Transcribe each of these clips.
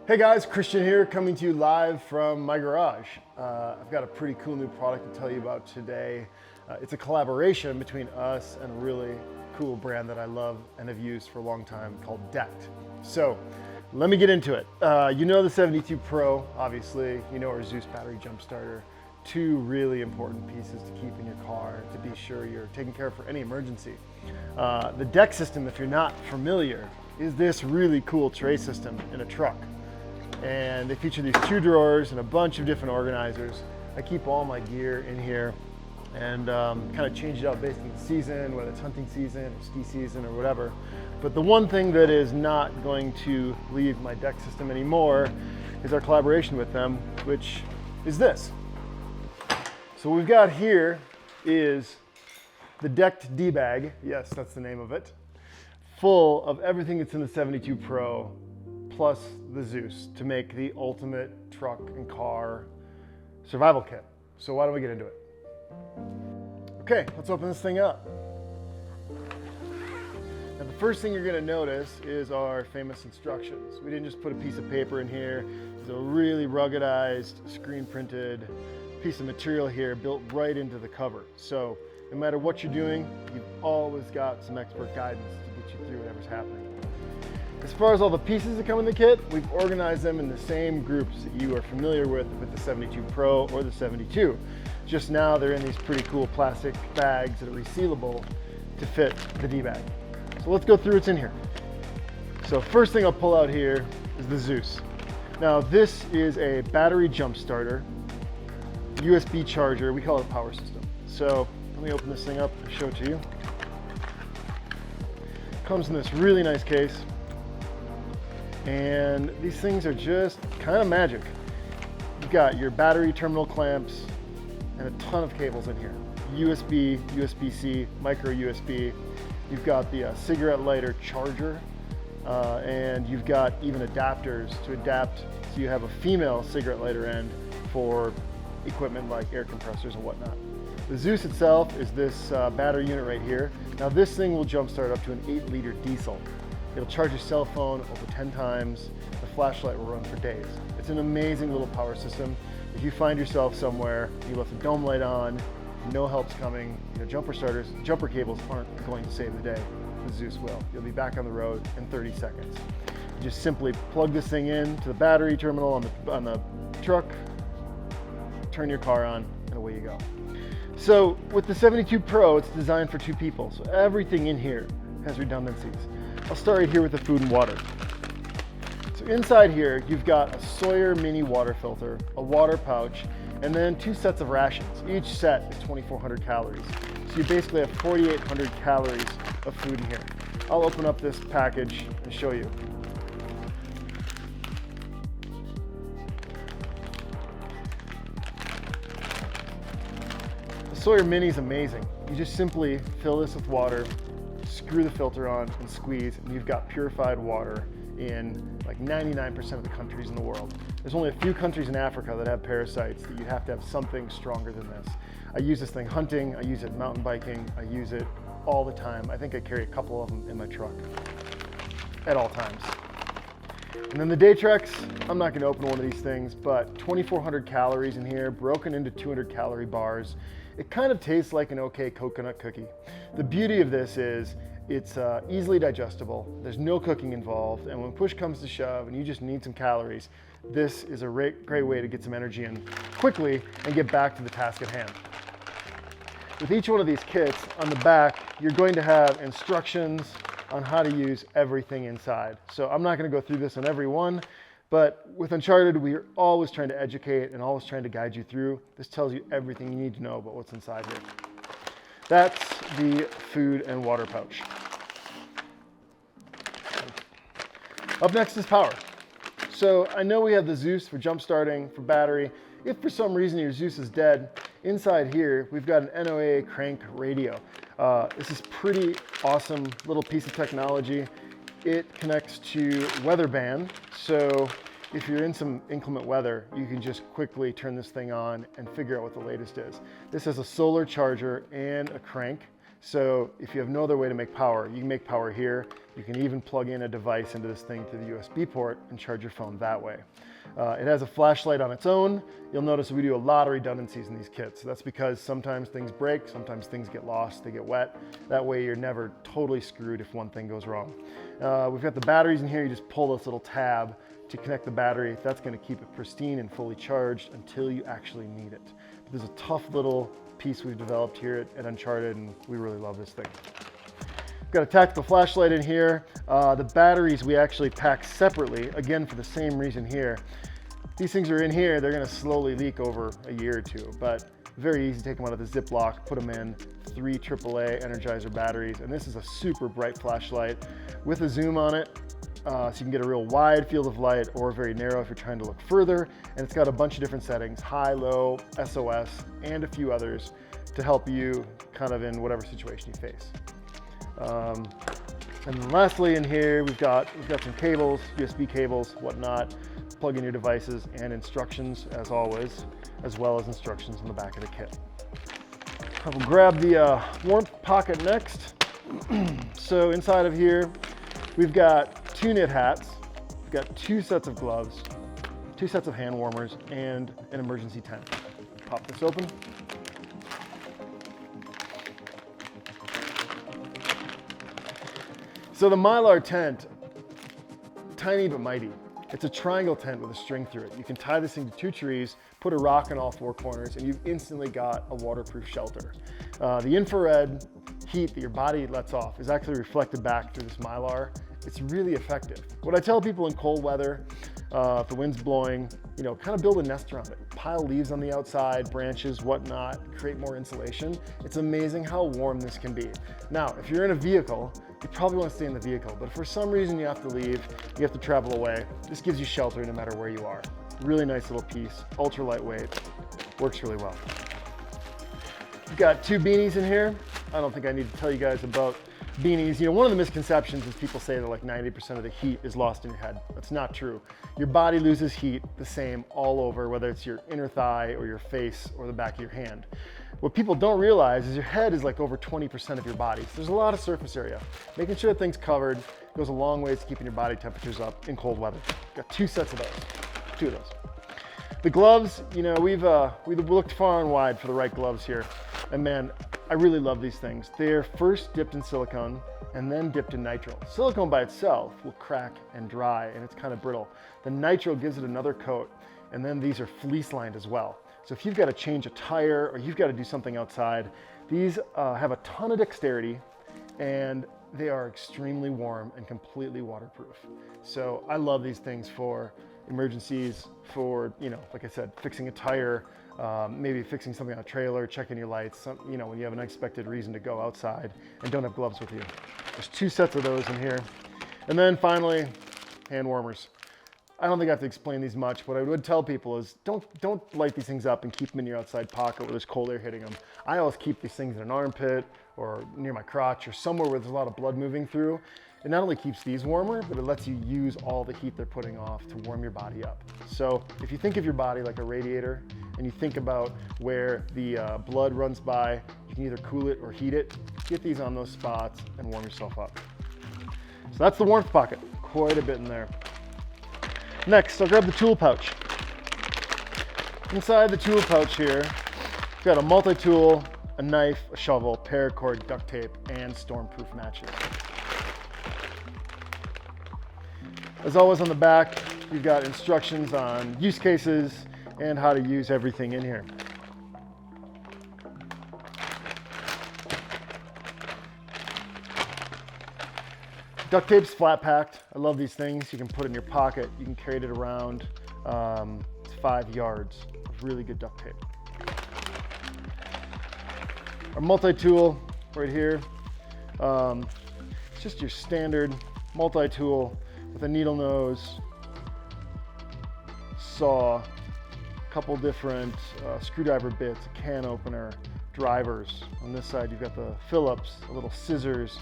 Hey guys, Christian here, coming to you live from my garage. I've got a pretty cool new product to tell you about today. It's a collaboration between us and a really cool brand that I love and have used for a long time called DECKED. So let me get into it. You know the 72 Pro, obviously. You know our Zeus battery jump starter. Two really important pieces to keep in your car to be sure you're taken care of for any emergency. The DECKED system, if you're not familiar, is this really cool tray system in a truck. And they feature these two drawers and a bunch of different organizers. I keep all my gear in here and kind of change it out based on the season, whether it's hunting season or ski season or whatever. But the one thing that is not going to leave my DECKED system anymore is our collaboration with them, which is this. So what we've got here is the DECKED D-bag, yes, that's the name of it, full of everything that's in the 72 Pro plus the Zeus to make the ultimate truck and car survival kit. So why don't we get into it? Okay, let's open this thing up. Now the first thing you're gonna notice is our famous instructions. We didn't just put a piece of paper in here. It's a really ruggedized, screen printed piece of material here built right into the cover. So no matter what you're doing, you've always got some expert guidance to get you through whatever's happening. As far as all the pieces that come in the kit, we've organized them in the same groups that you are familiar with the 72 Pro or the 72. Just now they're in these pretty cool plastic bags that are resealable to fit the D-bag. So let's go through what's in here. So first thing I'll pull out here is the Zeus. Now this is a battery jump starter, USB charger, we call it a power system. So let me open this thing up and show it to you. Comes in this really nice case. And these things are just kind of magic. You've got your battery terminal clamps and a ton of cables in here. USB, USB-C, micro USB. You've got the cigarette lighter charger, and you've got even adapters to adapt so you have a female cigarette lighter end for equipment like air compressors and whatnot. The Zeus itself is this battery unit right here. Now this thing will jumpstart up to an 8-liter diesel. It'll charge your cell phone over 10 times. The flashlight will run for days. It's an amazing little power system. If you find yourself somewhere, you left a dome light on, no help's coming, jumper cables aren't going to save the day. The Zeus will. You'll be back on the road in 30 seconds. You just simply plug this thing in to the battery terminal on the truck, turn your car on, and away you go. So with the 72 Pro, it's designed for 2 people. So everything in here has redundancies. I'll start right here with the food and water. So inside here, you've got a Sawyer mini water filter, a water pouch, and then 2 sets of rations. Each set is 2,400 calories. So you basically have 4,800 calories of food in here. I'll open up this package and show you. The Sawyer Mini is amazing. You just simply fill this with water, screw the filter on and squeeze, and you've got purified water in like 99% of the countries in the world. There's only a few countries in Africa that have parasites that you have to have something stronger than this. I use this thing hunting, I use it mountain biking, I use it all the time. I think I carry a couple of them in my truck at all times. And then the day treks, I'm not gonna open one of these things, but 2,400 calories in here, broken into 200 calorie bars. It kind of tastes like an okay coconut cookie. The beauty of this is it's easily digestible, there's no cooking involved, and when push comes to shove and you just need some calories, this is a great way to get some energy in quickly and get back to the task at hand. With each one of these kits, on the back, you're going to have instructions on how to use everything inside. So I'm not gonna go through this on every one, but with Uncharted, we are always trying to educate and always trying to guide you through. This tells you everything you need to know about what's inside here. That's the food and water pouch. Up next is power. So I know we have the Zeus for jump starting, for battery. If for some reason your Zeus is dead, inside here, we've got an NOA crank radio. This is pretty awesome little piece of technology. It connects to weather band, so if you're in some inclement weather, you can just quickly turn this thing on and figure out what the latest is. This has a solar charger and a crank, So if you have no other way to make power, you can make power here. You can even plug in a device into this thing through the USB port and charge your phone that way. It has a flashlight on its own. You'll notice we do a lot of redundancies in these kits. That's because sometimes things break, sometimes things get lost, they get wet. That way you're never totally screwed if one thing goes wrong. We've got the batteries in here. You just pull this little tab to connect the battery. That's going to keep it pristine and fully charged until you actually need it. But there's a tough little piece we've developed here at Uncharted, and we really love this thing. We've got a tactical flashlight in here. The batteries we actually pack separately, again for the same reason here. These things are in here, they're gonna slowly leak over a year or two, but very easy to take them out of the Ziploc, put them in 3 AAA Energizer batteries, and this is a super bright flashlight with a zoom on it, so you can get a real wide field of light or very narrow if you're trying to look further, and it's got a bunch of different settings, high, low, SOS, and a few others to help you kind of in whatever situation you face. And then lastly in here, we've got some cables, USB cables, whatnot, plug in your devices, and instructions as always, as well as instructions in the back of the kit. I will grab the warmth pocket next. So inside of here, we've got 2 knit hats, we've got 2 sets of gloves, 2 sets of hand warmers, and an emergency tent. Pop this open. So the Mylar tent, tiny but mighty. It's a triangle tent with a string through it. You can tie this thing to 2 trees, put a rock in all 4 corners, and you've instantly got a waterproof shelter. The infrared heat that your body lets off is actually reflected back through this Mylar. It's really effective. What I tell people in cold weather, if the wind's blowing, you know, kind of build a nest around it. Pile leaves on the outside, branches, whatnot, create more insulation. It's amazing how warm this can be. Now, if you're in a vehicle, you probably want to stay in the vehicle, but if for some reason you have to leave, you have to travel away, this gives you shelter no matter where you are. Really nice little piece, ultra lightweight, works really well. We've got 2 beanies in here. I don't think I need to tell you guys about beanies. You know, one of the misconceptions is people say that like 90% of the heat is lost in your head. That's not true. Your body loses heat the same all over, whether it's your inner thigh or your face or the back of your hand. What people don't realize is your head is like over 20% of your body. So there's a lot of surface area. Making sure that thing's covered goes a long way to keeping your body temperatures up in cold weather. Got 2 sets of those, 2 of those. The gloves, you know, we've looked far and wide for the right gloves here. And man, I really love these things. They're first dipped in silicone and then dipped in nitrile. Silicone by itself will crack and dry and it's kind of brittle. The nitrile gives it another coat, and then these are fleece lined as well. So if you've got to change a tire or you've got to do something outside, these have a ton of dexterity and they are extremely warm and completely waterproof. So I love these things for emergencies, for, you know, like I said, fixing a tire, maybe fixing something on a trailer, checking your lights, you know, when you have an unexpected reason to go outside and don't have gloves with you. There's 2 sets of those in here. And then finally, hand warmers. I don't think I have to explain these much. What I would tell people is don't light these things up and keep them in your outside pocket where there's cold air hitting them. I always keep these things in an armpit or near my crotch or somewhere where there's a lot of blood moving through. It not only keeps these warmer, but it lets you use all the heat they're putting off to warm your body up. So if you think of your body like a radiator and you think about where the blood runs by, you can either cool it or heat it. Get these on those spots and warm yourself up. So that's the warmth pocket, quite a bit in there. Next, I'll grab the tool pouch. Inside the tool pouch here, we've got a multi-tool, a knife, a shovel, paracord, duct tape, and stormproof matches. As always on the back, you've got instructions on use cases and how to use everything in here. Duct tape's flat packed. I love these things. You can put it in your pocket. You can carry it around. It's 5 yards of really good duct tape. Our multi-tool right here. It's just your standard multi-tool with a needle nose, saw, a couple different screwdriver bits, a can opener, drivers. On this side, you've got the Phillips, a little scissors,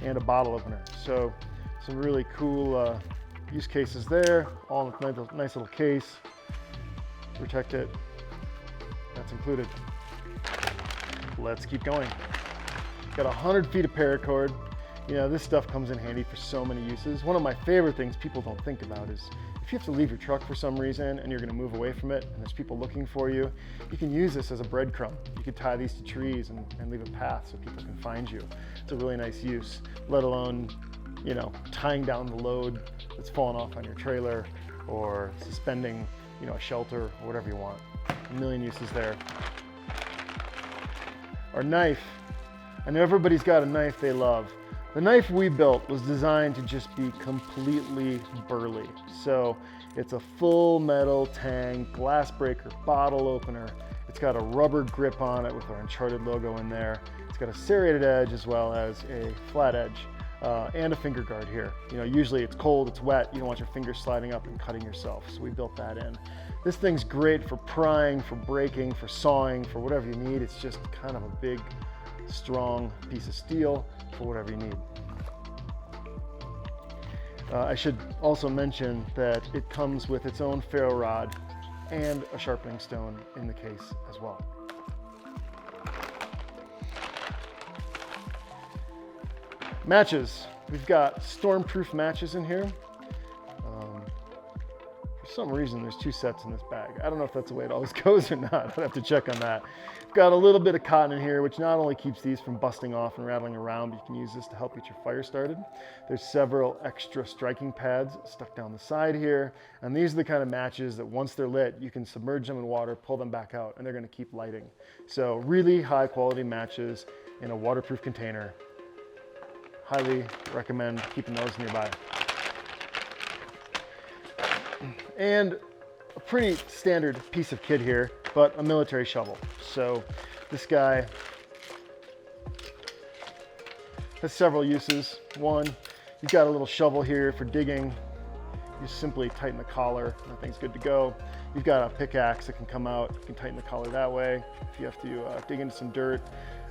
and a bottle opener. So some really cool use cases there, all in a nice little case. Protect it, that's included. Let's keep going. Got 100 feet of paracord. You know, this stuff comes in handy for so many uses. One of my favorite things people don't think about is if you have to leave your truck for some reason and you're gonna move away from it and there's people looking for you, you can use this as a breadcrumb. You could tie these to trees and leave a path so people can find you. It's a really nice use, let alone, you know, tying down the load that's fallen off on your trailer or suspending, you know, a shelter or whatever you want. A million uses there. Our knife. I know everybody's got a knife they love. The knife we built was designed to just be completely burly. So it's a full metal tang, glass breaker, bottle opener. It's got a rubber grip on it with our Uncharted logo in there. It's got a serrated edge as well as a flat edge and a finger guard here. You know, usually it's cold, it's wet, you don't want your fingers sliding up and cutting yourself. So we built that in. This thing's great for prying, for breaking, for sawing, for whatever you need. It's just kind of a big, strong piece of steel for whatever you need. I should also mention that it comes with its own ferro rod and a sharpening stone in the case as well. Matches. We've got stormproof matches in here. For some reason, there's 2 sets in this bag. I don't know if that's the way it always goes or not. I'd have to check on that. Got a little bit of cotton in here, which not only keeps these from busting off and rattling around, but you can use this to help get your fire started. There's several extra striking pads stuck down the side here. And these are the kind of matches that once they're lit, you can submerge them in water, pull them back out, and they're gonna keep lighting. So really high quality matches in a waterproof container. Highly recommend keeping those nearby. And a pretty standard piece of kit here, but a military shovel. So this guy has several uses. One, you've got a little shovel here for digging. You simply tighten the collar, that thing's good to go. You've got a pickaxe that can come out. You can tighten the collar that way if you have to dig into some dirt.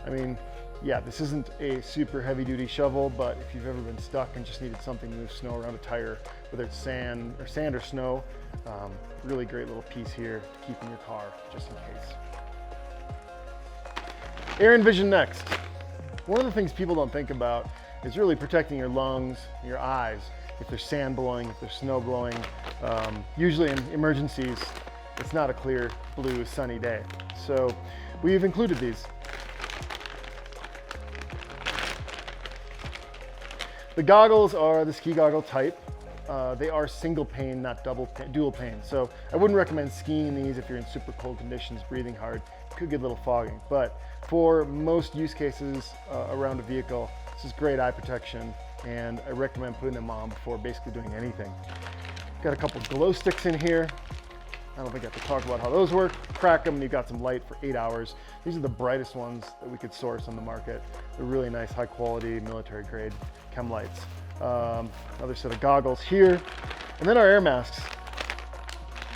I mean, yeah, this isn't a super heavy duty shovel, but if you've ever been stuck and just needed something to move snow around a tire, whether it's sand or snow, really great little piece here to keep in your car just in case. Air and vision next. One of the things people don't think about is really protecting your lungs, your eyes, if there's sand blowing, if there's snow blowing. Usually in emergencies, it's not a clear, blue, sunny day. So we've included these. The goggles are the ski goggle type. They are single pane, not dual pane. So I wouldn't recommend skiing these if you're in super cold conditions, breathing hard. It could get a little fogging. But for most use cases around a vehicle, this is great eye protection, and I recommend putting them on before basically doing anything. Got a couple glow sticks in here. I don't think I have to talk about how those work. Crack them and you've got some light for 8 hours. These are the brightest ones that we could source on the market. They're really nice, high quality, military grade chem lights. Another set of goggles here. And then our air masks.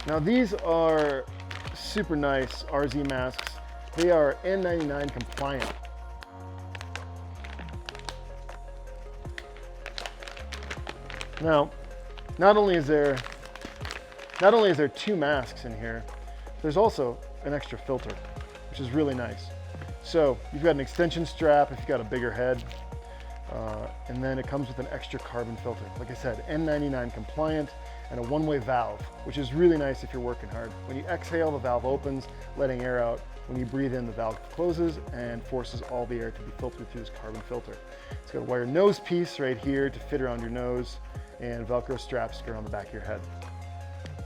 Now these are super nice RZ masks. They are N99 compliant. Now, not only is there 2 masks in here, there's also an extra filter, which is really nice. So you've got an extension strap if you've got a bigger head, and then it comes with an extra carbon filter. Like I said, N99 compliant and a one-way valve, which is really nice if you're working hard. When you exhale, the valve opens, letting air out. When you breathe in, the valve closes and forces all the air to be filtered through this carbon filter. It's got a wire nose piece right here to fit around your nose, and Velcro straps go around the back of your head.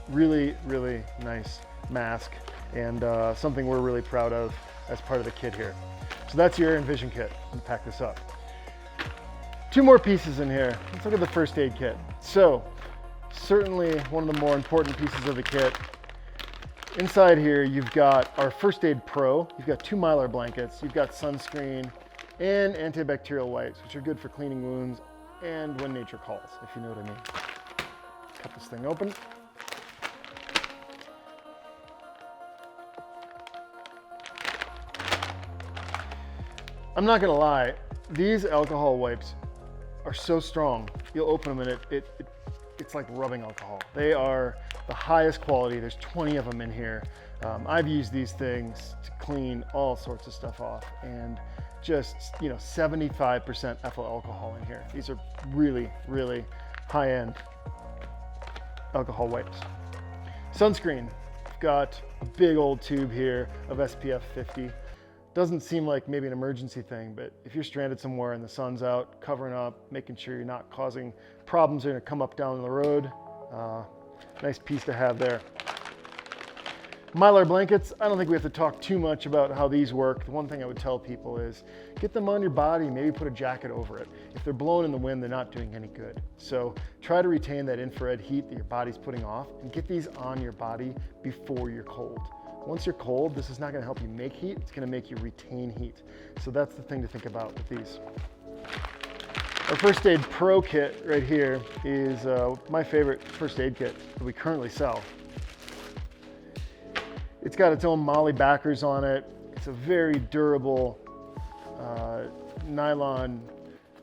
Really, really nice mask, and something we're really proud of as part of the kit here. So that's your Air and Vision kit. Let me pack this up. 2 more pieces in here. Let's look at the first aid kit. So, certainly one of the more important pieces of the kit. Inside here, you've got our First Aid Pro. You've got 2 Mylar blankets. You've got sunscreen and antibacterial wipes, which are good for cleaning wounds and when nature calls, if you know what I mean. Cut this thing open. I'm not gonna lie, these alcohol wipes are so strong. You'll open them and it's like rubbing alcohol. They are the highest quality. There's 20 of them in here. I've used these things to clean all sorts of stuff off, and just, 75% ethyl alcohol in here. These are really, really high-end alcohol wipes. Sunscreen. I've got a big old tube here of SPF 50. Doesn't seem like maybe an emergency thing, but if you're stranded somewhere and the sun's out, covering up, making sure you're not causing problems that are gonna come up down the road. Nice piece to have there. Mylar blankets, I don't think we have to talk too much about how these work. The one thing I would tell people is get them on your body, maybe put a jacket over it. If they're blowing in the wind, they're not doing any good. So try to retain that infrared heat that your body's putting off and get these on your body before you're cold. Once you're cold, this is not gonna help you make heat, it's gonna make you retain heat. So that's the thing to think about with these. Our First Aid Pro kit right here is my favorite first aid kit that we currently sell. It's got its own Molly backers on it. It's a very durable nylon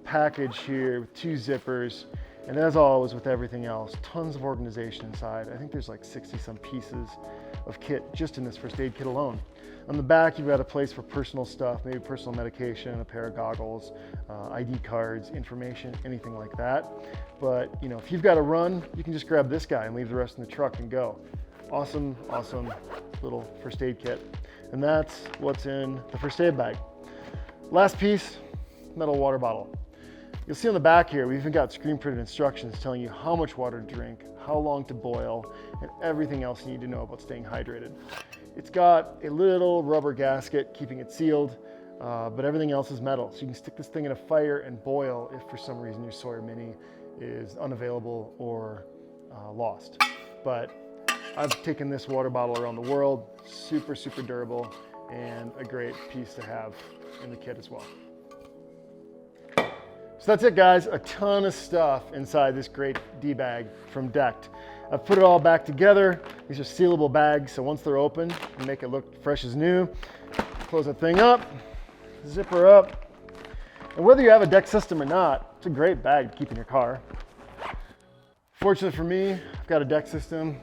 package here with 2 zippers. And as always with everything else, tons of organization inside. I think there's like 60 some pieces of kit just in this first aid kit alone. On the back, you've got a place for personal stuff, maybe personal medication, a pair of goggles, ID cards, information, anything like that. But if you've got to run, you can just grab this guy and leave the rest in the truck and go. Awesome, awesome little first aid kit. And that's what's in the first aid bag. Last piece, metal water bottle. You'll see on the back here, we've even got screen printed instructions telling you how much water to drink, how long to boil, and everything else you need to know about staying hydrated. It's got a little rubber gasket keeping it sealed, but everything else is metal. So you can stick this thing in a fire and boil if for some reason your Sawyer Mini is unavailable or lost. But I've taken this water bottle around the world, super, super durable, and a great piece to have in the kit as well. So that's it, guys. A ton of stuff inside this great D-bag from DECKED. I've put it all back together. These are sealable bags, so once they're open, you make it look fresh as new. Close that thing up, zip her up. And whether you have a DECKED system or not, it's a great bag to keep in your car. Fortunately for me, I've got a DECKED system.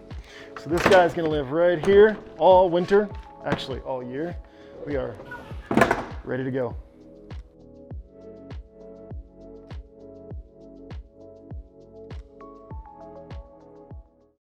So this guy's gonna live right here all winter, actually all year. We are ready to go.